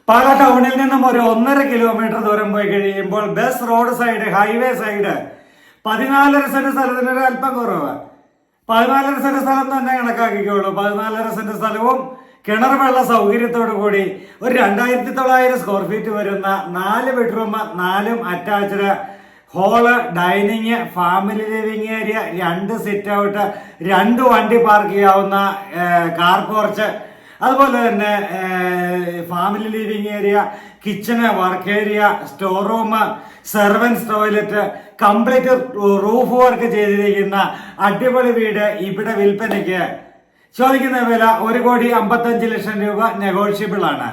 പാലാ ടൗണിൽ നിന്നും ഒരു 1.5 കിലോമീറ്റർ ദൂരം പോയി കഴിയുമ്പോൾ bus road side highway side 14.5 saint സ്ഥലത്തിന് ഒരു അല്പം കുറവ്. 14.5 സെന്റ് സ്ഥലം തന്നെ കണക്കാക്കിക്കോളൂ. 14.5 സെന്റ് സ്ഥലവും കിണർ വെള്ള സൗകര്യത്തോടു കൂടി ഒരു 2900 സ്ക്വയർ ഫീറ്റ് വരുന്ന 4 bedroom 4 attached hall, dining, family living area, 2 sit out, 2 വണ്ടി പാർക്ക് ചെയ്യാവുന്ന കാർ പോർച്ച്, അതുപോലെ തന്നെ family living area, kitchen, work area, store room, servants toilet, complete roof work ചെയ്തിരിക്കുന്ന അടിപൊളി വീട് ഇവിടെ വിൽപ്പനയ്ക്ക്. ചോദിക്കുന്ന വില 1,55,00,000 രൂപ, നെഗോഷ്യബിൾ ആണ്.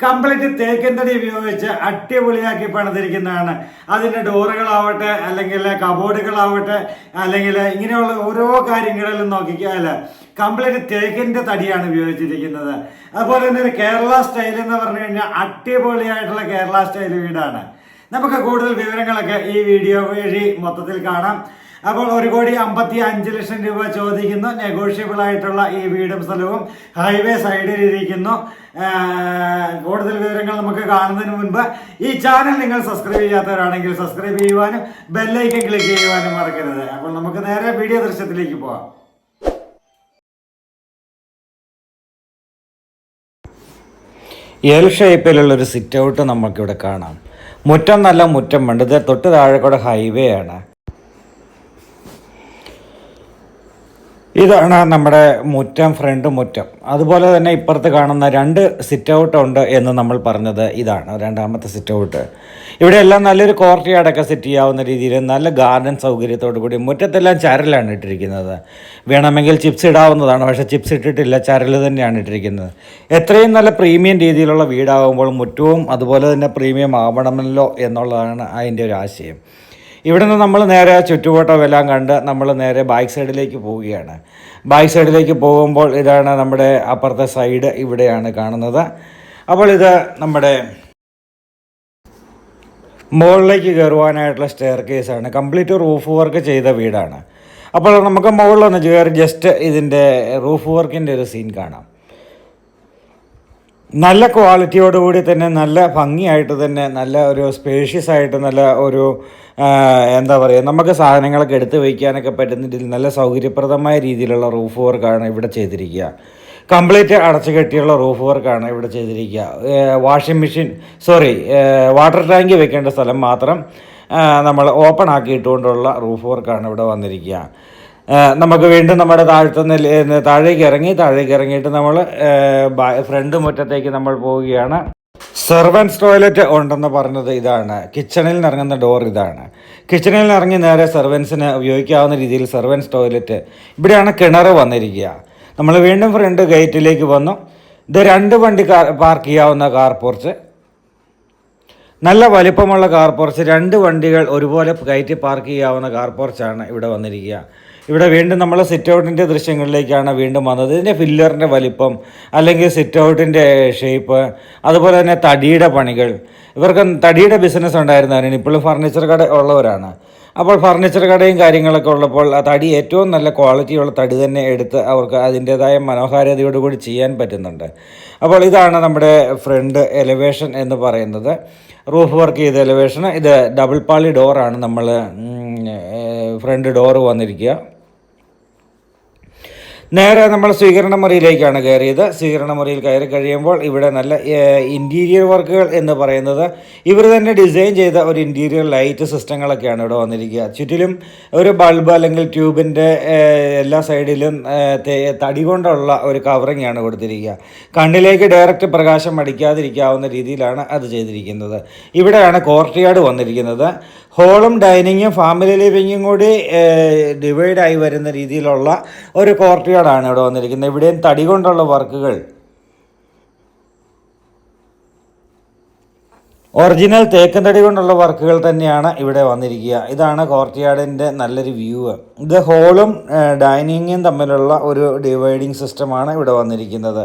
കംപ്ലീറ്റ് തേക്കിൻ തടി ഉപയോഗിച്ച് അടിപൊളിയാക്കി പണിതിരിക്കുന്നതാണ്. അതിൻ്റെ ഡോറുകളാവട്ടെ, അല്ലെങ്കിൽ കബോർഡുകളാവട്ടെ, അല്ലെങ്കിൽ ഇങ്ങനെയുള്ള ഓരോ കാര്യങ്ങളിലും നോക്കിക്കാൽ കംപ്ലീറ്റ് തേക്കിൻ്റെ തടിയാണ് ഉപയോഗിച്ചിരിക്കുന്നത്. അതുപോലെ തന്നെ കേരള സ്റ്റൈൽ എന്ന് പറഞ്ഞു കഴിഞ്ഞാൽ അടിപൊളിയായിട്ടുള്ള കേരള സ്റ്റൈൽ വീടാണ്. നമുക്ക് കൂടുതൽ വിവരങ്ങളൊക്കെ ഈ വീഡിയോ വഴി മൊത്തത്തിൽ കാണാം. അപ്പോൾ 1,55,00,000 രൂപ ചോദിക്കുന്നു. നെഗോഷ്യബിൾ ആയിട്ടുള്ള ഈ വീടും സ്ഥലവും ഹൈവേ സൈഡിൽ ഇരിക്കുന്നു. കൂടുതൽ വിവരങ്ങൾ നമുക്ക് കാണുന്നതിന് മുൻപ് ഈ ചാനൽ നിങ്ങൾ സബ്സ്ക്രൈബ് ചെയ്യാത്തവരാണെങ്കിൽ സബ്സ്ക്രൈബ് ചെയ്യുവാനും ബെല്ലൈക്കൻ ക്ലിക്ക് ചെയ്യുവാനും മറക്കരുത്. അപ്പോൾ നമുക്ക് നേരെ വീഡിയോ ദൃശ്യത്തിലേക്ക് പോകാം. എൽ ഷേപ്പിലുള്ളൊരു സിറ്റ് ഔട്ട് നമുക്കിവിടെ കാണാം. മുറ്റം നല്ല മുറ്റം ഉണ്ട്. ഇത് തൊട്ട് താഴെ കൂടെ ഹൈവേ ആണ്. ഇതാണ് നമ്മുടെ മുറ്റം, ഫ്രണ്ട് മുറ്റം. അതുപോലെ തന്നെ ഇപ്പുറത്ത് കാണുന്ന 2 സിറ്റ് ഔട്ട് ഉണ്ട് എന്ന് നമ്മൾ പറഞ്ഞത് ഇതാണ് രണ്ടാമത്തെ സിറ്റ് ഔട്ട്. ഇവിടെ എല്ലാം നല്ലൊരു കോർട്ട്യാർഡൊക്കെ സെറ്റ് ചെയ്യാവുന്ന രീതിയിൽ നല്ല ഗാർഡൻ സൗകര്യത്തോടു കൂടി മുറ്റത്തെല്ലാം ചരലാണ് ഇട്ടിരിക്കുന്നത്. വേണമെങ്കിൽ ചിപ്സ് ഇടാവുന്നതാണ്, പക്ഷേ ചിപ്സ് ഇട്ടിട്ടില്ല, ചരൽ തന്നെയാണ് ഇട്ടിരിക്കുന്നത്. എത്രയും നല്ല പ്രീമിയം രീതിയിലുള്ള വീടാകുമ്പോൾ മുറ്റവും അതുപോലെ തന്നെ പ്രീമിയം ആവണമല്ലോ എന്നുള്ളതാണ് അതിൻ്റെ ഒരു ആശയം. ഇവിടെ നിന്ന് നമ്മൾ നേരെ ചുറ്റുവട്ടമെല്ലാം കണ്ട് നമ്മൾ നേരെ ബാക്ക് സൈഡിലേക്ക് പോവുകയാണ്. ബാക്ക് സൈഡിലേക്ക് പോകുമ്പോൾ ഇതാണ് നമ്മുടെ അപ്പുറത്തെ സൈഡ്, ഇവിടെയാണ് കാണുന്നത്. അപ്പോൾ ഇത് നമ്മുടെ മുകളിലേക്ക് കയറുവാനായിട്ടുള്ള സ്റ്റെയർ കേസാണ്. കംപ്ലീറ്റ് റൂഫ് വർക്ക് ചെയ്ത വീടാണ്. അപ്പോൾ നമുക്ക് മുകളിലൊന്ന് കയറി ജസ്റ്റ് ഇതിൻ്റെ റൂഫ് വർക്കിൻ്റെ ഒരു സീൻ കാണാം. നല്ല ക്വാളിറ്റിയോടുകൂടി തന്നെ നല്ല ഭംഗിയായിട്ട് തന്നെ നല്ല ഒരു സ്പേഷ്യസ് ആയിട്ട് നല്ല ഒരു എന്താ പറയുക, നമുക്ക് സാധനങ്ങളൊക്കെ എടുത്ത് വയ്ക്കാനൊക്കെ പറ്റുന്ന രീതിയിൽ നല്ല സൗകര്യപ്രദമായ രീതിയിലുള്ള റൂഫ് വർക്കാണ് ഇവിടെ ചെയ്തിരിക്കുക. കംപ്ലീറ്റ് അടച്ചു കെട്ടിയുള്ള റൂഫ് വർക്കാണ് ഇവിടെ ചെയ്തിരിക്കുക. വാഷിംഗ് മെഷീൻ വാട്ടർ ടാങ്ക് വെക്കേണ്ട സ്ഥലം മാത്രം നമ്മൾ ഓപ്പൺ ആക്കിയിട്ടുകൊണ്ടുള്ള റൂഫ് വർക്കാണ് ഇവിടെ വന്നിരിക്കുക. നമുക്ക് വീണ്ടും നമ്മുടെ താഴേക്ക് ഇറങ്ങിയിട്ട് നമ്മൾ ഫ്രണ്ട് മുറ്റത്തേക്ക് നമ്മൾ പോവുകയാണ്. സെർവൻസ് ടോയ്ലറ്റ് ഉണ്ടെന്ന് പറഞ്ഞത് ഇതാണ്. കിച്ചണിൽ നിന്ന് ഇറങ്ങുന്ന ഡോർ ഇതാണ്. കിച്ചണിൽ നിന്ന് ഇറങ്ങി നേരെ സെർവൻസിന് ഉപയോഗിക്കാവുന്ന രീതിയിൽ സെർവൻസ് ടോയ്ലറ്റ്. ഇവിടെയാണ് കിണർ വന്നിരിക്കുക. നമ്മൾ വീണ്ടും ഫ്രണ്ട് ഗേറ്റിലേക്ക് വന്നു. ഇത് 2 വണ്ടി പാർക്ക് ചെയ്യാവുന്ന കാർ പോർച്ച്, നല്ല വലിപ്പമുള്ള കാർ പോർച്ച്. 2 വണ്ടികൾ ഒരുപോലെ കയറ്റി പാർക്ക് ചെയ്യാവുന്ന കാർ പോർച്ചാണ് ഇവിടെ വന്നിരിക്കുക. ഇവിടെ വീണ്ടും നമ്മൾ സിറ്റ് ഔട്ടിൻ്റെ ദൃശ്യങ്ങളിലേക്കാണ് വീണ്ടും വന്നത്. ഇതിൻ്റെ ഫില്ലറിൻ്റെ വലിപ്പം, അല്ലെങ്കിൽ സിറ്റ് ഔട്ടിൻ്റെ ഷേപ്പ്, അതുപോലെ തന്നെ തടിയുടെ പണികൾ. ഇവർക്ക് തടിയുടെ ബിസിനസ് ഉണ്ടായിരുന്നവരാണ്, ഇപ്പോഴും ഫർണിച്ചർ കട ഉള്ളവരാണ്. അപ്പോൾ ഫർണിച്ചർ കടയും കാര്യങ്ങളൊക്കെ ഉള്ളപ്പോൾ ആ തടി ഏറ്റവും നല്ല ക്വാളിറ്റിയുള്ള തടി തന്നെ എടുത്ത് അവർക്ക് അതിൻ്റേതായ മനോഹാരിതയോടുകൂടി ചെയ്യാൻ പറ്റുന്നുണ്ട്. അപ്പോൾ ഇതാണ് നമ്മുടെ ഫ്രണ്ട് എലിവേഷൻ എന്ന് പറയുന്നത്. റൂഫ് വർക്ക് ചെയ്ത എലിവേഷൻ. ഇത് ഡബിൾ പാളി ഡോറാണ് നമ്മൾ ഫ്രണ്ട് ഡോറ് വന്നിരിക്കുക. നേരെ നമ്മൾ സ്വീകരണ മുറിയിലേക്കാണ് കയറിയത്. സ്വീകരണ മുറിയിൽ കയറി കഴിയുമ്പോൾ ഇവിടെ നല്ല ഇൻറ്റീരിയർ വർക്കുകൾ എന്ന് പറയുന്നത് ഇവർ തന്നെ ഡിസൈൻ ചെയ്ത ഒരു ഇൻറ്റീരിയർ ലൈറ്റ് സിസ്റ്റങ്ങളൊക്കെയാണ് ഇവിടെ വന്നിരിക്കുക. ചുറ്റിലും ഒരു ബൾബ് അല്ലെങ്കിൽ ട്യൂബിൻ്റെ എല്ലാ സൈഡിലും തടി കൊണ്ടുള്ള ഒരു കവറിങ് ആണ് കൊടുത്തിരിക്കുക. കണ്ണിലേക്ക് ഡയറക്റ്റ് പ്രകാശം അടിക്കാതിരിക്കാവുന്ന രീതിയിലാണ് അത് ചെയ്തിരിക്കുന്നത്. ഇവിടെയാണ് കോർട്ട്യാർഡ് വന്നിരിക്കുന്നത്. ഹോളും ഡൈനിങ്ങും ഫാമിലി ലിവിങ്ങും കൂടി ഡിവൈഡായി വരുന്ന രീതിയിലുള്ള ഒരു കോർട്ട്യാർഡാണ് ഇവിടെ വന്നിരിക്കുന്നത്. ഇവിടെയും തടി കൊണ്ടുള്ള വർക്കുകൾ, ഒറിജിനൽ തേക്കൻ തടി കൊണ്ടുള്ള വർക്കുകൾ തന്നെയാണ് ഇവിടെ വന്നിരിക്കുക. ഇതാണ് കോർട്ട്യാർഡിൻ്റെ നല്ലൊരു വ്യൂ. ഇത് ഹോളും ഡൈനിങ്ങും തമ്മിലുള്ള ഒരു ഡിവൈഡിങ് സിസ്റ്റമാണ് ഇവിടെ വന്നിരിക്കുന്നത്.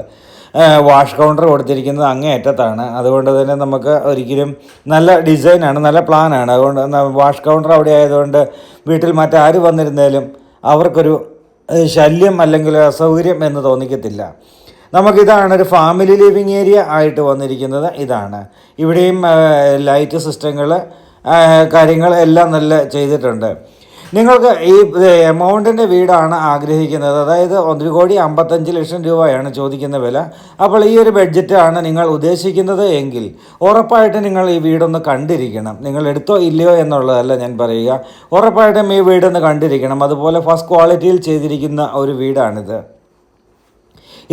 വാഷ് കൗണ്ടർ കൊടുത്തിരിക്കുന്നത് അങ്ങേയറ്റത്താണ്. അതുകൊണ്ട് തന്നെ നമുക്ക് ഒരിക്കലും നല്ല ഡിസൈനാണ്, നല്ല പ്ലാനാണ്. അതുകൊണ്ട് വാഷ് കൗണ്ടർ അവിടെ ആയതുകൊണ്ട് വീട്ടിൽ മറ്റാര് വന്നിരുന്നാലും അവർക്കൊരു ശല്യം അല്ലെങ്കിൽ അസൗകര്യം എന്ന് തോന്നിക്കത്തില്ല. നമുക്കിതാണ് ഒരു ഫാമിലി ലിവിങ് ഏരിയ ആയിട്ട് വന്നിരിക്കുന്നത്. ഇതാണ് ഇവിടെയും ലൈറ്റ് സിസ്റ്റങ്ങൾ കാര്യങ്ങൾ എല്ലാം നല്ല ചെയ്തിട്ടുണ്ട്. നിങ്ങൾക്ക് ഈ എമൗണ്ടിൻ്റെ വീടാണ് ആഗ്രഹിക്കുന്നത്, അതായത് 1,55,00,000 രൂപയാണ് ചോദിക്കുന്ന വില. അപ്പോൾ ഈ ഒരു ബഡ്ജറ്റാണ് നിങ്ങൾ ഉദ്ദേശിക്കുന്നത് എങ്കിൽ ഉറപ്പായിട്ടും നിങ്ങൾ ഈ വീടൊന്ന് കണ്ടിരിക്കണം. നിങ്ങൾ എടുത്തോ ഇല്ലയോ എന്നുള്ളതല്ല ഞാൻ പറയുക, ഉറപ്പായിട്ടും ഈ വീടൊന്ന് കണ്ടിരിക്കണം. അതുപോലെ ഫസ്റ്റ് ക്വാളിറ്റിയിൽ ചെയ്തിരിക്കുന്ന ഒരു വീടാണിത്.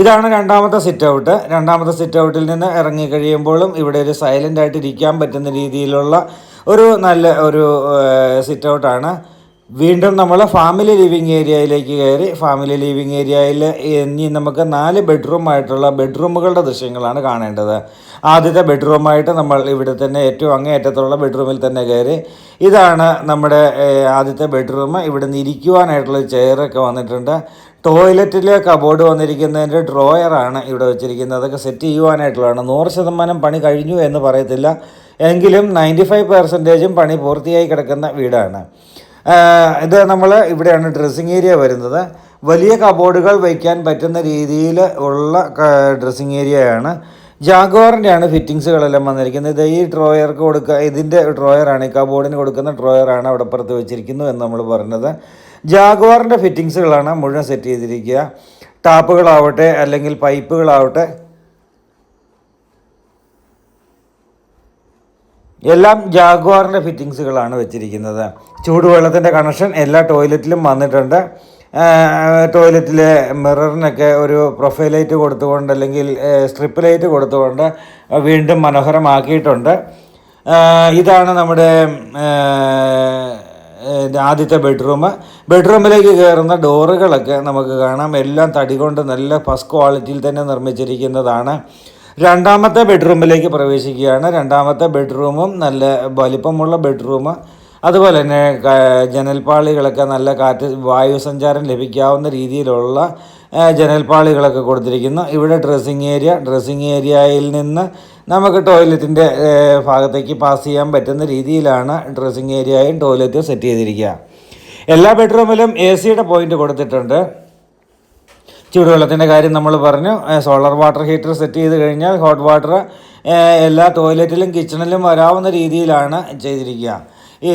ഇതാണ് രണ്ടാമത്തെ സിറ്റ് ഔട്ട്. രണ്ടാമത്തെ സിറ്റ് ഔട്ടിൽ നിന്ന് ഇറങ്ങി കഴിയുമ്പോഴും ഇവിടെ ഒരു സൈലൻ്റ് ആയിട്ട് ഇരിക്കാൻ പറ്റുന്ന രീതിയിലുള്ള ഒരു നല്ല ഒരു സിറ്റ് ഔട്ടാണ്. വീണ്ടും നമ്മൾ ഫാമിലി ലിവിങ് ഏരിയയിലേക്ക് കയറി. ഫാമിലി ലിവിങ് ഏരിയയിൽ ഇനി നമുക്ക് 4 ബെഡ്റൂമായിട്ടുള്ള ബെഡ്റൂമുകളുടെ ദൃശ്യങ്ങളാണ് കാണേണ്ടത്. ആദ്യത്തെ ബെഡ്റൂമായിട്ട് നമ്മൾ ഇവിടെ തന്നെ ഏറ്റവും അങ്ങേയറ്റത്തുള്ള ബെഡ്റൂമിൽ തന്നെ കയറി. ഇതാണ് നമ്മുടെ ആദ്യത്തെ ബെഡ്റൂം. ഇവിടെ നിന്ന് ഇരിക്കുവാനായിട്ടുള്ള ചെയറൊക്കെ വന്നിട്ടുണ്ട്. ടോയ്ലറ്റിലെ കബോർഡ് വന്നിരിക്കുന്നതിൻ്റെ ഡ്രോയറാണ് ഇവിടെ വെച്ചിരിക്കുന്നത്. അതൊക്കെ സെറ്റ് ചെയ്യുവാനായിട്ടുള്ളതാണ്. 100% പണി കഴിഞ്ഞു എന്ന് പറയത്തില്ല, എങ്കിലും 95% പണി പൂർത്തിയായി കിടക്കുന്ന വീടാണ് ഇത്. നമ്മൾ ഇവിടെയാണ് ഡ്രസ്സിങ് ഏരിയ വരുന്നത്. വലിയ കബോർഡുകൾ വയ്ക്കാൻ പറ്റുന്ന രീതിയിൽ ഉള്ള ഡ്രസ്സിങ് ഏരിയയാണ്. ജാഗ്വാറിൻ്റെയാണ് ഫിറ്റിങ്സുകളെല്ലാം വന്നിരിക്കുന്നത്. ഇത് ഈ ഡ്രോയർക്ക് കൊടുക്കുക, ഇതിൻ്റെ ഡ്രോയറാണ്, ഈ കബോർഡിന് കൊടുക്കുന്ന ഡ്രോയറാണ് അവിടെ പുറത്ത് വെച്ചിരിക്കുന്നു എന്ന് നമ്മൾ പറഞ്ഞത്. ജാഗ്വാറിൻ്റെ ഫിറ്റിങ്സുകളാണ് മുഴുവൻ സെറ്റ് ചെയ്തിരിക്കുക. ടാപ്പുകളാവട്ടെ അല്ലെങ്കിൽ പൈപ്പുകളാവട്ടെ എല്ലാം ജാഗ്വാറിൻ്റെ ഫിറ്റിങ്സുകളാണ് വെച്ചിരിക്കുന്നത്. ചൂടുവെള്ളത്തിൻ്റെ കണക്ഷൻ എല്ലാ ടോയ്ലറ്റിലും വന്നിട്ടുണ്ട്. ടോയ്ലറ്റിലെ മിററിനൊക്കെ ഒരു പ്രൊഫൈൽ ലൈറ്റ് കൊടുത്തുകൊണ്ട് അല്ലെങ്കിൽ സ്ട്രിപ്പ് ലൈറ്റ് കൊടുത്തുകൊണ്ട് വീണ്ടും മനോഹരമാക്കിയിട്ടുണ്ട്. ഇതാണ് നമ്മുടെ ആദ്യത്തെ ബെഡ്റൂമിലേക്ക് കയറുന്ന ഡോറുകളൊക്കെ നമുക്ക് കാണാം. എല്ലാം തടി കൊണ്ട് നല്ല ഫസ്റ്റ് ക്വാളിറ്റിയിൽ തന്നെ നിർമ്മിച്ചിരിക്കുന്നതാണ്. രണ്ടാമത്തെ ബെഡ്റൂമിലേക്ക് പ്രവേശിക്കുകയാണ്. രണ്ടാമത്തെ ബെഡ്റൂമും നല്ല വലിപ്പമുള്ള ബെഡ്റൂം. അതുപോലെ തന്നെ ജനൽപ്പാളികളൊക്കെ നല്ല കാറ്റ് വായു സഞ്ചാരം ലഭിക്കാവുന്ന രീതിയിലുള്ള ജനൽപ്പാളികളൊക്കെ കൊടുത്തിരിക്കുന്നു. ഇവിടെ ഡ്രസ്സിങ് ഏരിയയിൽ നിന്ന് നമുക്ക് ടോയ്ലറ്റിൻ്റെ ഭാഗത്തേക്ക് പാസ് ചെയ്യാൻ പറ്റുന്ന രീതിയിലാണ് ഡ്രസ്സിങ് ഏരിയയും ടോയ്ലറ്റും സെറ്റ് ചെയ്തിരിക്കുക. എല്ലാ ബെഡ്റൂമിലും AC-യുടെ പോയിൻ്റ് കൊടുത്തിട്ടുണ്ട്. ചൂടുവെള്ളത്തിൻ്റെ കാര്യം നമ്മൾ പറഞ്ഞു. സോളാർ വാട്ടർ ഹീറ്റർ സെറ്റ് ചെയ്ത് കഴിഞ്ഞാൽ ഹോട്ട് വാട്ടർ എല്ലാ ടോയ്ലറ്റിലും കിച്ചണിലും വരാവുന്ന രീതിയിലാണ് ചെയ്തിരിക്കുക. ഈ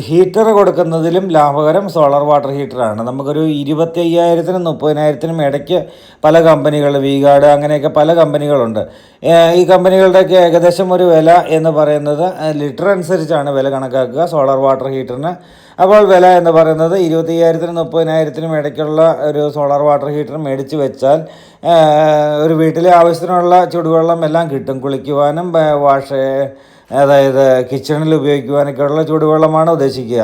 ഹീറ്റർ കൊടുക്കുന്നതിലും ലാഭകരം സോളാർ വാട്ടർ ഹീറ്ററാണ്. നമുക്കൊരു 25,000-നും 30,000-നും ഇടയ്ക്ക് പല കമ്പനികൾ, വീഗാർഡ് അങ്ങനെയൊക്കെ പല കമ്പനികളുണ്ട്. ഈ കമ്പനികളുടെയൊക്കെ ഏകദേശം ഒരു വില എന്ന് പറയുന്നത് ലിറ്റർ അനുസരിച്ചാണ് വില കണക്കാക്കുക സോളാർ വാട്ടർ ഹീറ്ററിന്. അപ്പോൾ വില എന്ന് പറയുന്നത് 25,000-നും 30,000-നും ഇടയ്ക്കുള്ള ഒരു സോളാർ വാട്ടർ ഹീറ്റർ മേടിച്ച് വെച്ചാൽ ഒരു വീട്ടിലെ ആവശ്യത്തിനുള്ള ചൂടുവെള്ളം എല്ലാം കിട്ടും. കുളിക്കുവാനും അതായത് കിച്ചണിൽ ഉപയോഗിക്കുവാനൊക്കെയുള്ള ചൂടുവെള്ളമാണ് ഉദ്ദേശിക്കുക.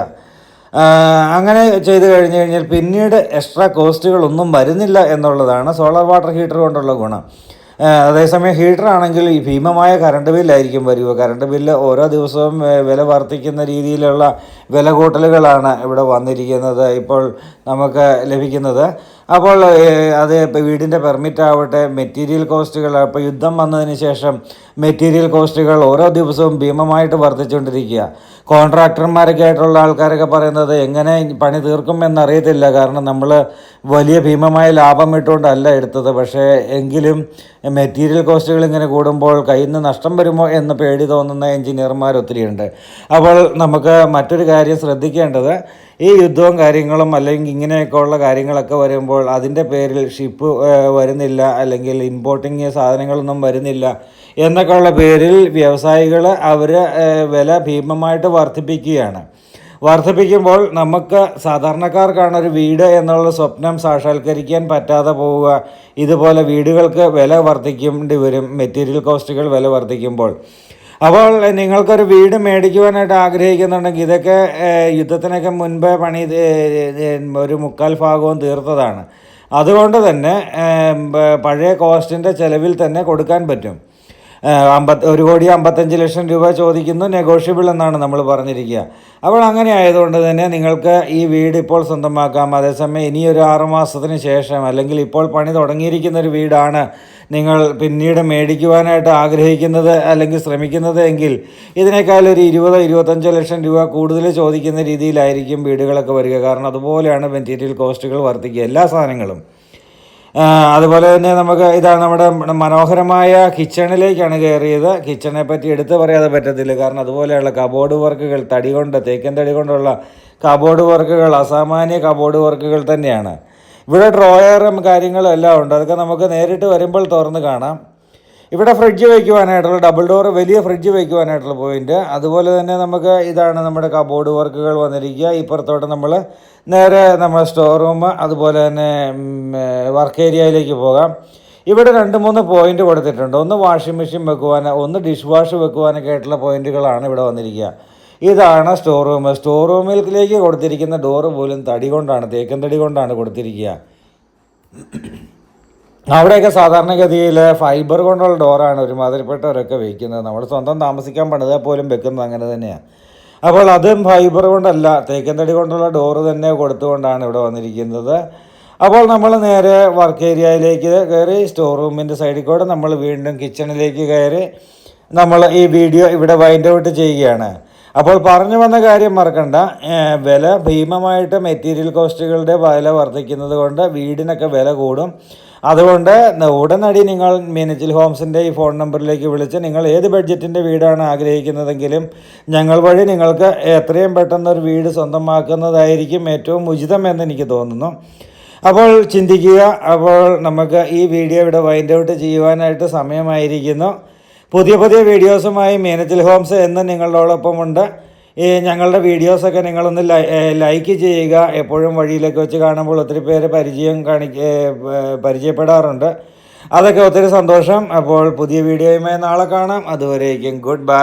അങ്ങനെ ചെയ്ത് കഴിഞ്ഞാൽ പിന്നീട് എക്സ്ട്രാ കോസ്റ്റുകളൊന്നും വരുന്നില്ല എന്നുള്ളതാണ് സോളാർ വാട്ടർ ഹീറ്റർ കൊണ്ടുള്ള ഗുണം. അതേസമയം ഹീറ്ററാണെങ്കിൽ ഈ ഭീമമായ കറണ്ട് ബില്ലായിരിക്കും വരിക. കറണ്ട് ബില്ല് ഓരോ ദിവസവും വില വർദ്ധിക്കുന്ന രീതിയിലുള്ള വില കൂട്ടലുകളാണ് ഇവിടെ വന്നിരിക്കുന്നത് ഇപ്പോൾ നമുക്ക് ലഭിക്കുന്നത്. അപ്പോൾ അത് ഇപ്പോൾ വീടിൻ്റെ പെർമിറ്റ് ആവട്ടെ, മെറ്റീരിയൽ കോസ്റ്റുകൾ, ഇപ്പോൾ യുദ്ധം വന്നതിന് ശേഷം മെറ്റീരിയൽ കോസ്റ്റുകൾ ഓരോ ദിവസവും ഭീമമായിട്ട് വർദ്ധിച്ചുകൊണ്ടിരിക്കുക. കോൺട്രാക്ടർമാരൊക്കെ ആയിട്ടുള്ള ആൾക്കാരൊക്കെ പറയുന്നത് എങ്ങനെ പണി തീർക്കും എന്നറിയത്തില്ല. കാരണം നമ്മൾ വലിയ ഭീമമായ ലാഭം ഇട്ടുകൊണ്ടല്ല എടുത്തത്. പക്ഷേ എങ്കിലും മെറ്റീരിയൽ കോസ്റ്റുകൾ ഇങ്ങനെ കൂടുമ്പോൾ കയ്യിൽ നിന്ന് നഷ്ടം വരുമോ എന്ന് പേടി തോന്നുന്ന എൻജിനീയർമാർ ഒത്തിരിയുണ്ട്. അപ്പോൾ നമുക്ക് മറ്റൊരു കാര്യം ശ്രദ്ധിക്കേണ്ടത്, ഈ യുദ്ധവും കാര്യങ്ങളും അല്ലെങ്കിൽ ഇങ്ങനെയൊക്കെ ഉള്ള കാര്യങ്ങളൊക്കെ വരുമ്പോൾ അതിൻ്റെ പേരിൽ ഷിപ്പ് വരുന്നില്ല അല്ലെങ്കിൽ ഇമ്പോർട്ടിങ് സാധനങ്ങളൊന്നും വരുന്നില്ല എന്നൊക്കെയുള്ള പേരിൽ വ്യവസായികൾ അവർ വില ഭീമമായിട്ട് വർദ്ധിപ്പിക്കുമ്പോൾ നമുക്ക് സാധാരണക്കാർക്കാണ് ഒരു വീട് എന്നുള്ള സ്വപ്നം സാക്ഷാത്കരിക്കാൻ പറ്റാതെ പോവുക. ഇതുപോലെ വീടുകൾക്ക് വില വർദ്ധിക്കേണ്ടി വരും, മെറ്റീരിയൽ കോസ്റ്റുകൾ വില വർദ്ധിക്കുമ്പോൾ. അപ്പോൾ നിങ്ങൾക്കൊരു വീട് മേടിക്കുവാനായിട്ട് ആഗ്രഹിക്കുന്നുണ്ടെങ്കിൽ ഇതൊക്കെ യുദ്ധത്തിനൊക്കെ മുൻപേ പണി ഒരു 3/4 ഭാഗവും തീർത്തതാണ്. അതുകൊണ്ട് തന്നെ പഴയ കോസ്റ്റിൻ്റെ ചിലവിൽ തന്നെ കൊടുക്കാൻ പറ്റും. 1,55,00,000 രൂപ ചോദിക്കുന്നു, നെഗോഷ്യബിൾ എന്നാണ് നമ്മൾ പറഞ്ഞിരിക്കുക. അപ്പോൾ അങ്ങനെ ആയതുകൊണ്ട് തന്നെ നിങ്ങൾക്ക് ഈ വീട് ഇപ്പോൾ സ്വന്തമാക്കാം. അതേസമയം ഇനിയൊരു 6 മാസത്തിന് ശേഷം അല്ലെങ്കിൽ ഇപ്പോൾ പണി തുടങ്ങിയിരിക്കുന്ന ഒരു വീടാണ് നിങ്ങൾ പിന്നീട് മേടിക്കുവാനായിട്ട് ആഗ്രഹിക്കുന്നത് അല്ലെങ്കിൽ ശ്രമിക്കുന്നത് എങ്കിൽ ഇതിനേക്കാൾ ഒരു 20-25 ലക്ഷം രൂപ കൂടുതൽ ചോദിക്കുന്ന രീതിയിലായിരിക്കും വീടുകളൊക്കെ വരിക. കാരണം അതുപോലെയാണ് മെറ്റീരിയൽ കോസ്റ്റുകൾ വർദ്ധിക്കുക എല്ലാ സാധനങ്ങളും. അതുപോലെ തന്നെ നമുക്ക് ഇതാണ് നമ്മുടെ മനോഹരമായ കിച്ചണിലേക്കാണ് കയറിയത്. കിച്ചണെ പറ്റി എടുത്തു പറയാതെ പറ്റത്തില്ല, കാരണം അതുപോലെയുള്ള കബോർഡ് വർക്കുകൾ, തടി കൊണ്ട്, തേക്കൻ തടി കൊണ്ടുള്ള കബോർഡ് വർക്കുകൾ അസാമാന്യ കബോർഡ് വർക്കുകൾ തന്നെയാണ്. ഇവിടെ ഡ്രോയറും കാര്യങ്ങളും എല്ലാം ഉണ്ട്, അതൊക്കെ നമുക്ക് നേരിട്ട് വരുമ്പോൾ തുറന്ന് കാണാം. ഇവിടെ ഫ്രിഡ്ജ് വയ്ക്കുവാനായിട്ടുള്ള ഡബിൾ ഡോർ വലിയ ഫ്രിഡ്ജ് വയ്ക്കുവാനായിട്ടുള്ള പോയിൻറ്റ്. അതുപോലെ തന്നെ നമുക്ക് ഇതാണ് നമ്മുടെ കബോർഡ് വർക്കുകൾ വന്നിരിക്കുക. ഇപ്പുറത്തോട്ട് നമ്മൾ നേരെ നമ്മുടെ സ്റ്റോർ റൂം, അതുപോലെ തന്നെ വർക്ക് ഏരിയയിലേക്ക് പോകാം. ഇവിടെ 2-3 പോയിൻ്റ് കൊടുത്തിട്ടുണ്ട്. ഒന്ന് വാഷിംഗ് മെഷീൻ വെക്കുവാൻ, ഒന്ന് ഡിഷ് വാഷ് വെക്കുവാനൊക്കെ ആയിട്ടുള്ള പോയിൻറ്റുകളാണ് ഇവിടെ വന്നിരിക്കുക. ഇതാണ് സ്റ്റോർ റൂം. സ്റ്റോർ റൂമിലേക്ക് കൊടുത്തിരിക്കുന്ന ഡോറ് പോലും തടി കൊണ്ടാണ്, തേക്കൻ തടി കൊണ്ടാണ് കൊടുത്തിരിക്കുക. അവിടെയൊക്കെ സാധാരണഗതിയിൽ ഫൈബർ കൊണ്ടുള്ള ഡോറാണ് ഒരുമാതിരിപ്പെട്ടവരൊക്കെ വയ്ക്കുന്നത്. നമ്മൾ സ്വന്തം താമസിക്കാൻ പണിതാൽ പോലും വെക്കുന്നത് അങ്ങനെ തന്നെയാണ്. അപ്പോൾ അതും ഫൈബർ കൊണ്ടല്ല, തേക്കൻ തടി കൊണ്ടുള്ള ഡോറ് തന്നെ കൊടുത്തുകൊണ്ടാണ് ഇവിടെ വന്നിരിക്കുന്നത്. അപ്പോൾ നമ്മൾ നേരെ വർക്ക് ഏരിയയിലേക്ക് കയറി സ്റ്റോർ റൂമിൻ്റെ സൈഡിൽ കൂടെ നമ്മൾ വീണ്ടും കിച്ചണിലേക്ക് കയറി നമ്മൾ ഈ വീഡിയോ ഇവിടെ വൈൻഡ് ഔട്ട് ചെയ്യുകയാണ്. അപ്പോൾ പറഞ്ഞു വന്ന കാര്യം മറക്കണ്ട, വില ഭീമമായിട്ട് മെറ്റീരിയൽ കോസ്റ്റുകളുടെ വില വർദ്ധിക്കുന്നത് കൊണ്ട് വീടിനൊക്കെ വില കൂടും. അതുകൊണ്ട് ഉടനടി നിങ്ങൾ മീനച്ചിൽ ഹോംസിൻ്റെ ഈ ഫോൺ നമ്പറിലേക്ക് വിളിച്ച് നിങ്ങൾ ഏത് ബഡ്ജറ്റിൻ്റെ വീടാണ് ആഗ്രഹിക്കുന്നതെങ്കിലും ഞങ്ങൾ വഴി നിങ്ങൾക്ക് എത്രയും പെട്ടെന്നൊരു വീട് സ്വന്തമാക്കുന്നതായിരിക്കും ഏറ്റവും ഉചിതമെന്ന് എനിക്ക് തോന്നുന്നു. അപ്പോൾ ചിന്തിക്കുക. അപ്പോൾ നമുക്ക് ഈ വീഡിയോ ഇവിടെ വൈൻഡ് ഔട്ട് ചെയ്യുവാനായിട്ട് സമയമായിരിക്കുന്നു. പുതിയ വീഡിയോസുമായി മീനച്ചിൽ ഹോംസ് എന്നും നിങ്ങളോടൊപ്പമുണ്ട്. ഈ ഞങ്ങളുടെ വീഡിയോസൊക്കെ നിങ്ങളൊന്ന് ലൈക്ക് ചെയ്യുക. എപ്പോഴും വഴിയിലൊക്കെ വെച്ച് കാണുമ്പോൾ ഒത്തിരി പേര് പരിചയപ്പെടാറുണ്ട്, അതൊക്കെ ഒത്തിരി സന്തോഷം. അപ്പോൾ പുതിയ വീഡിയോയുമായി നാളെ കാണാം. അതുവരേക്കും ഗുഡ് ബൈ.